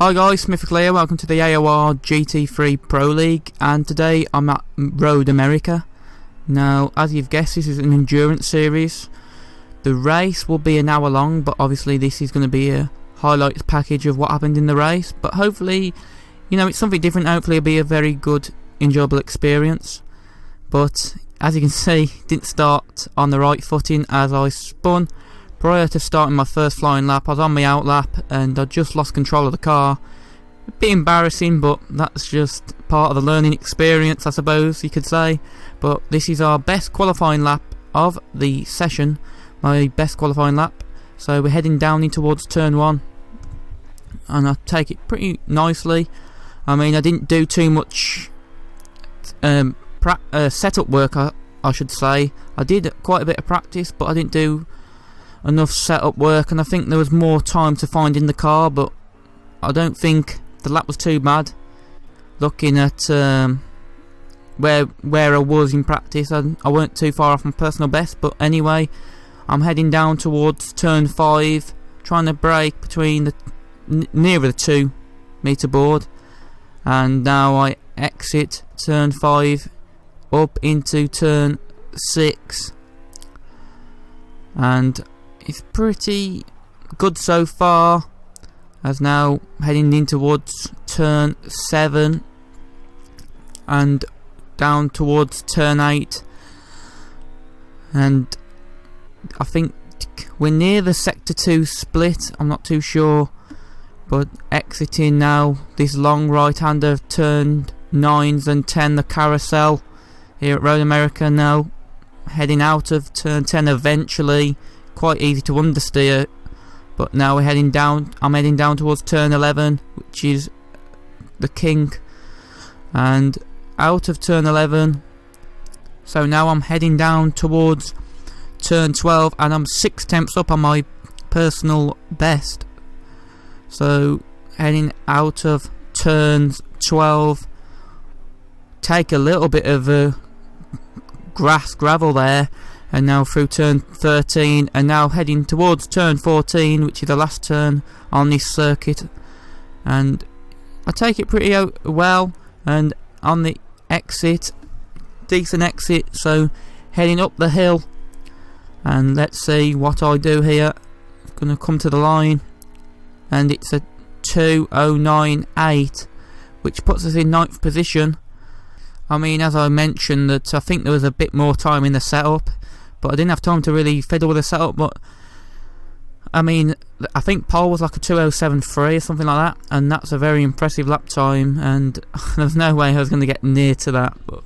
Hi guys, Smithwick here, welcome to the AOR GT3 Pro League, and today I'm at Road America. Now, as you've guessed, this is an endurance series. The race will be an hour long, but obviously this is going to be a highlights package of what happened in the race. But hopefully, you know, it's something different. Hopefully it'll be a very good, enjoyable experience. But as you can see, didn't start on the right footing as I spun. Prior to starting my first flying lap, I was on my out lap and I just lost control of the car. A bit embarrassing, but that's just part of the learning experience, I suppose you could say. But this is our best qualifying lap of the session, my best qualifying lap. So we're heading down in towards turn 1, and I take it pretty nicely. I mean, I didn't do too much setup work, I should say. I did quite a bit of practice, but I didn't do enough setup work, and I think there was more time to find in the car, but I don't think the lap was too bad. Looking at where I was in practice, I weren't too far off my personal best. But anyway, I'm heading down towards turn 5, trying to brake between the nearer the 2 meter board, and now I exit turn 5 up into turn 6, and it's pretty good so far, as now heading in towards turn 7 and down towards turn 8, and I think we're near the sector 2 split. I'm not too sure, but exiting now this long right hander of turn 9s and 10, the carousel here at Road America. Now heading out of turn 10 eventually. Quite easy to understeer, but now we're heading down. I'm heading down towards turn 11, which is the king, and out of turn 11. So now I'm heading down towards turn 12, and I'm 6 tenths up on my personal best. So heading out of turns 12, take a little bit of gravel there, and now through turn 13, and now heading towards turn 14, which is the last turn on this circuit, and I take it pretty well. And on the exit, decent exit, so heading up the hill, and let's see what I do here. I'm going to come to the line, and it's a 2:09.8, which puts us in 9th position. I mean, as I mentioned, that I think there was a bit more time in the setup, but I didn't have time to really fiddle with the setup. But I mean, I think pole was like a 2:07.3 or something like that, and that's a very impressive lap time, and there's no way I was going to get near to that. But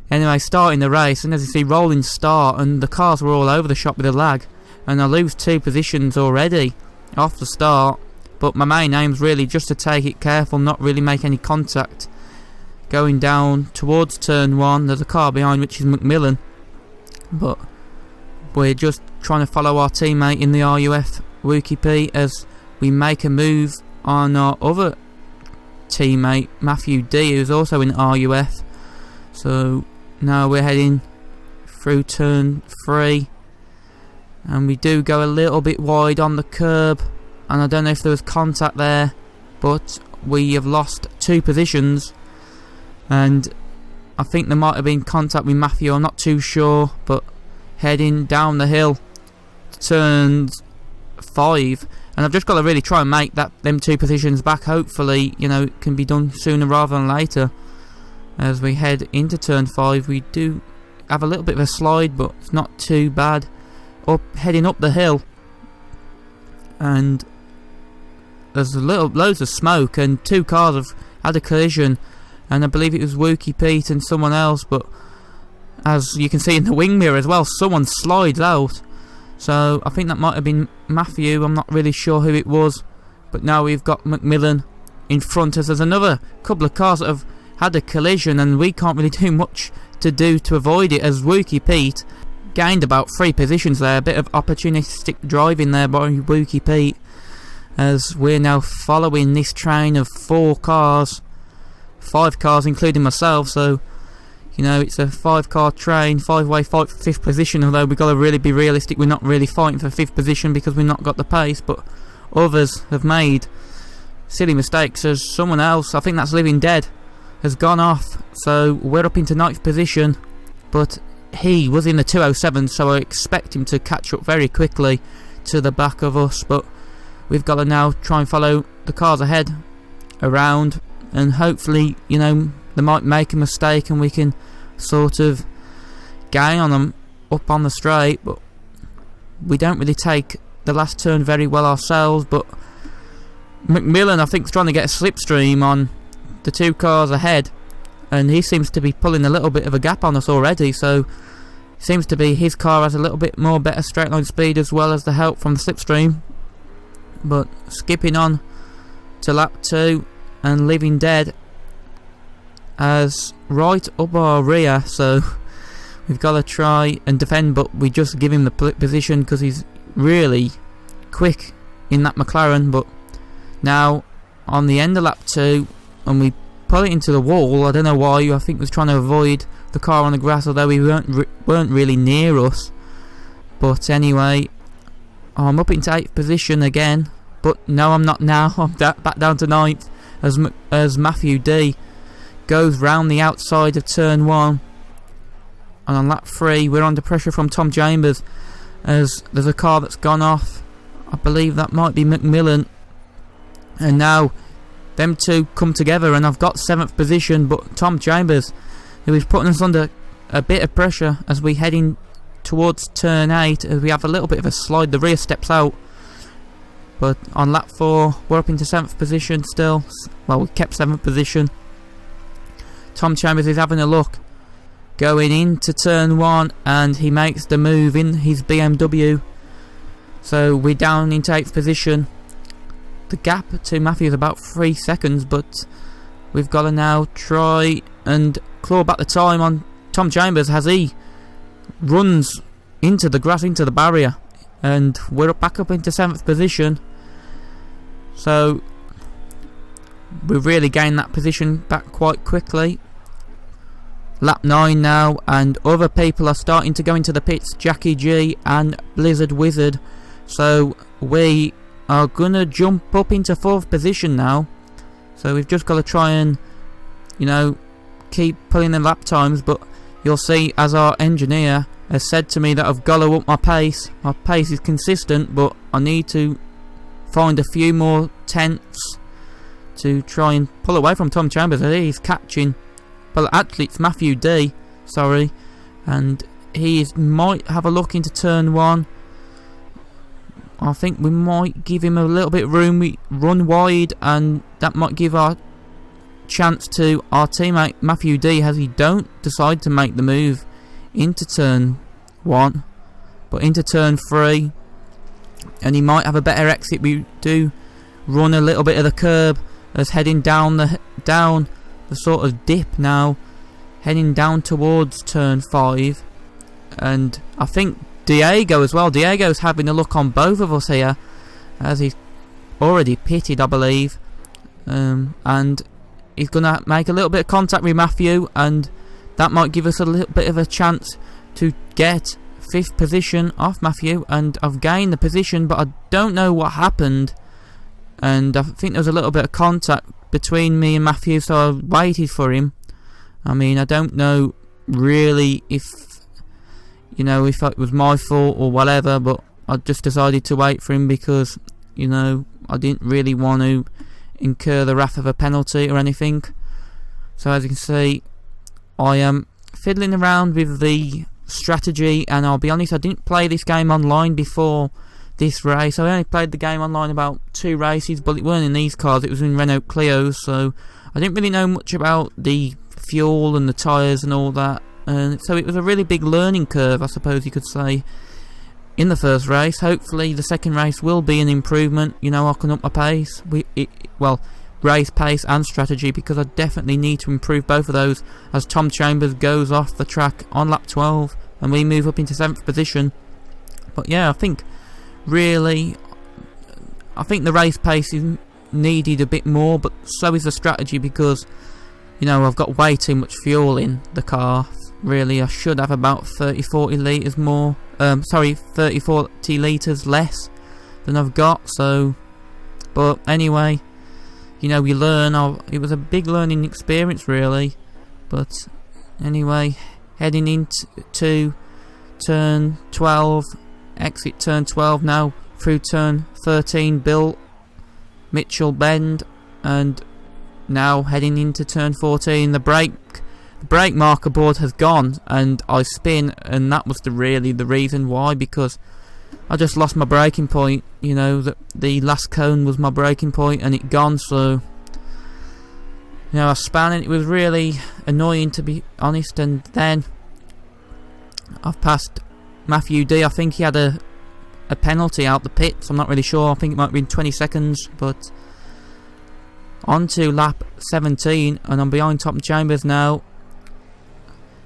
anyway, starting the race, and as you see, rolling start, and the cars were all over the shop with a lag, and I lose 2 positions already off the start. But my main aim's really just to take it careful, not really make any contact. Going down towards turn 1, there's a car behind, which is Macmillan, but we're just trying to follow our teammate in the RUF, Wookie P, as we make a move on our other teammate, Matthew D, who's also in RUF. So now we're heading through turn 3, and we do go a little bit wide on the curb, and I don't know if there was contact there, but we have lost 2 positions, and I think there might have been contact with Matthew, I'm not too sure. But heading down the hill, turns 5, and I've just got to really try and make them 2 positions back. Hopefully, you know, it can be done sooner rather than later. As we head into turn 5, we do have a little bit of a slide, but it's not too bad. Heading up the hill, and there's loads of smoke, and 2 cars have had a collision, and I believe it was Wookie Pete and someone else. But as you can see in the wing mirror as well, someone slides out, so I think that might have been Matthew. I'm not really sure who it was. But now we've got Macmillan in front of us. There's another couple of cars that have had a collision, and we can't really do much to avoid it, as Wookie Pete gained about 3 positions there. A bit of opportunistic driving there by Wookie Pete, as we're now following this train of 4 cars, 5 cars including myself. So, you know, it's a 5-car train, 5-way fight for 5th position, although we've got to really be realistic. We're not really fighting for 5th position because we've not got the pace, but others have made silly mistakes as someone else, I think that's Living Dead, has gone off. So we're up into 9th position, but he was in the 207, so I expect him to catch up very quickly to the back of us. But we've got to now try and follow the cars ahead around, and hopefully, you know, they might make a mistake and we can sort of gain on them up on the straight. But we don't really take the last turn very well ourselves. But McMillan, I think, is trying to get a slipstream on the 2 cars ahead, and he seems to be pulling a little bit of a gap on us already. So seems to be his car has a little bit more better straight line speed as well as the help from the slipstream. But skipping on to lap 2, and Living Dead as right up our rear, so we've got to try and defend, but we just give him the position because he's really quick in that McLaren. But now on the end of lap 2, and we pull it into the wall. I don't know why. I think he was trying to avoid the car on the grass, although we weren't really near us. But anyway, I'm up into 8th position again, but no, I'm not now. I'm back down to 9th as Matthew D goes round the outside of turn 1. And on lap 3, we're under pressure from Tom Chambers as there's a car that's gone off. I believe that might be McMillan. And now them two come together, and I've got 7th position, but Tom Chambers, who is putting us under a bit of pressure as we head in towards turn 8, as we have a little bit of a slide. The rear steps out. But on lap 4, we're up into 7th position still. Well, we kept 7th position. Tom Chambers is having a look going into turn 1, and he makes the move in his BMW. So we're down into 8th position. The gap to Matthew is about 3 seconds, but we've got to now try and claw back the time on Tom Chambers as he runs into the grass, into the barrier, and we're back up into 7th position. So we've really gained that position back quite quickly. Lap 9 now, and other people are starting to go into the pits, Jackie G and Blizzard Wizard. So we are gonna jump up into 4th position now. So we've just got to try and, you know, keep pulling the lap times. But you'll see, as our engineer has said to me, that I've got to up my pace. My pace is consistent, but I need to find a few more tenths to try and pull away from Tom Chambers. He's catching, well, actually it's Matthew D, sorry, and he might have a look into turn 1. I think we might give him a little bit of room. We run wide, and that might give our chance to our teammate Matthew D, as he don't decide to make the move into turn 1, but into turn 3, and he might have a better exit. We do run a little bit of the curb as heading down the sort of dip now, heading down towards turn 5, and I think Diego as well. Diego's having a look on both of us here, as he's already pitted, I believe, and he's going to make a little bit of contact with Matthew, and that might give us a little bit of a chance to get 5th position off Matthew. And I've gained the position, but I don't know what happened, and I think there was a little bit of contact between me and Matthew, so I waited for him. I mean, I don't know really if, you know, if it was my fault or whatever, but I just decided to wait for him because, you know, I didn't really want to incur the wrath of a penalty or anything. So as you can see, I am fiddling around with the strategy, and I'll be honest, I didn't play this game online before this race. I only played the game online about 2 races, but it weren't in these cars, it was in Renault Clios, so I didn't really know much about the fuel and the tyres and all that. So it was a really big learning curve, I suppose you could say, in the first race. Hopefully the second race will be an improvement. You know, I can up my pace, race pace and strategy, because I definitely need to improve both of those as Tom Chambers goes off the track on lap 12 and we move up into 7th position. But yeah, I think really, I think the race pace is needed a bit more, but so is the strategy, because, you know, I've got way too much fuel in the car. Really, I should have about 30-40 litres more, 30-40 litres less than I've got. So, but anyway, you know, we learn. It was a big learning experience, really. But anyway, heading into turn 12, exit turn 12 now, through turn 13, Bill Mitchell bend, and now heading into turn 14. The brake marker board has gone, and I spin, and that was really the reason why, because I just lost my braking point. You know, the last cone was my braking point, and it gone. So, you know, I span, and it was really annoying, to be honest. And then I've passed Matthew D. I think he had a penalty out the pits. I'm not really sure. I think it might have been 20 seconds. But on to lap 17, and I'm behind Tom Chambers now.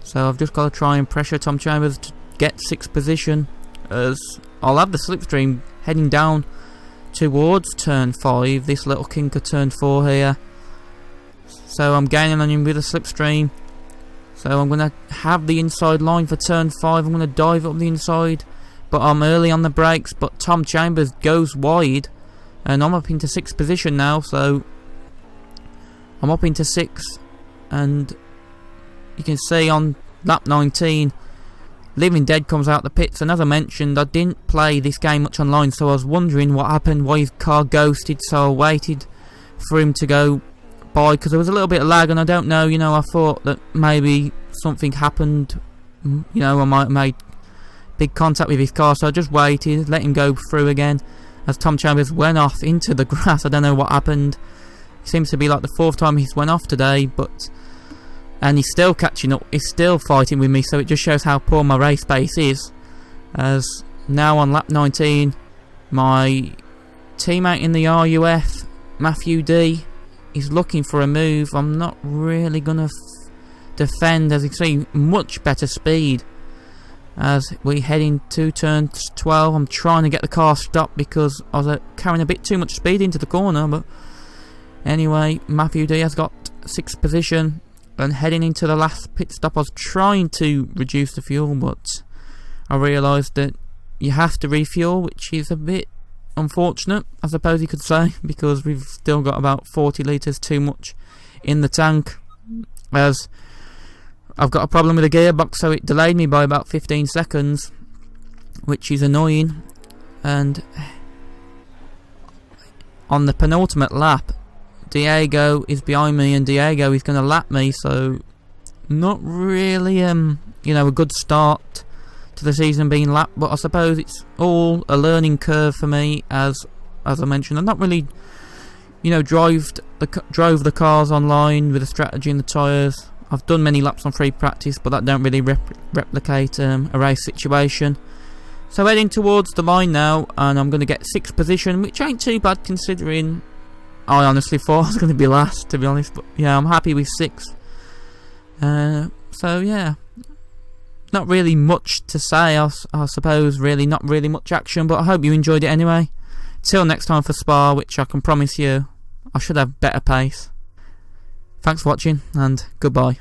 So I've just got to try and pressure Tom Chambers to get 6th position, as I'll have the slipstream heading down towards turn 5, this little kink of turn 4 here. So I'm gaining on him with a slipstream. So I'm going to have the inside line for turn 5. I'm going to dive up the inside, but I'm early on the brakes. But Tom Chambers goes wide, and I'm up into 6th position now. So I'm up into 6th, and you can see on lap 19, Living Dead comes out the pits. And as I mentioned, I didn't play this game much online, so I was wondering what happened, why his car ghosted. So I waited for him to go by, because there was a little bit of lag, and I don't know, you know, I thought that maybe something happened, you know, I might have made big contact with his car. So I just waited, let him go through again, as Tom Chambers went off into the grass. I don't know what happened. It seems to be like the 4th time he's went off today, and he's still catching up, he's still fighting with me. So it just shows how poor my race pace is, as now on lap 19, my teammate in the RUF, Matthew D, is looking for a move. I'm not really going to defend, as you see, much better speed as we head into turn 12. I'm trying to get the car stopped because I was carrying a bit too much speed into the corner. But anyway, Matthew D has got 6th position, and heading into the last pit stop. I was trying to reduce the fuel, but I realised that you have to refuel, which is a bit unfortunate, I suppose you could say, because we've still got about 40 litres too much in the tank, as I've got a problem with the gearbox, so it delayed me by about 15 seconds, which is annoying. And on the penultimate lap, Diego is behind me, and Diego is going to lap me, so not really you know, a good start to the season being lapped. But I suppose it's all a learning curve for me, as I mentioned. I've not really, you know, drove the cars online with a strategy in the tyres. I've done many laps on free practice, but that don't really replicate a race situation. So heading towards the line now, and I'm going to get 6th position, which ain't too bad considering I honestly thought I was going to be last, to be honest. But yeah, I'm happy with 6th. So yeah, not really much to say, I suppose. Really, not really much action, but I hope you enjoyed it anyway. Till next time for Spa, which I can promise you I should have better pace. Thanks for watching, and goodbye.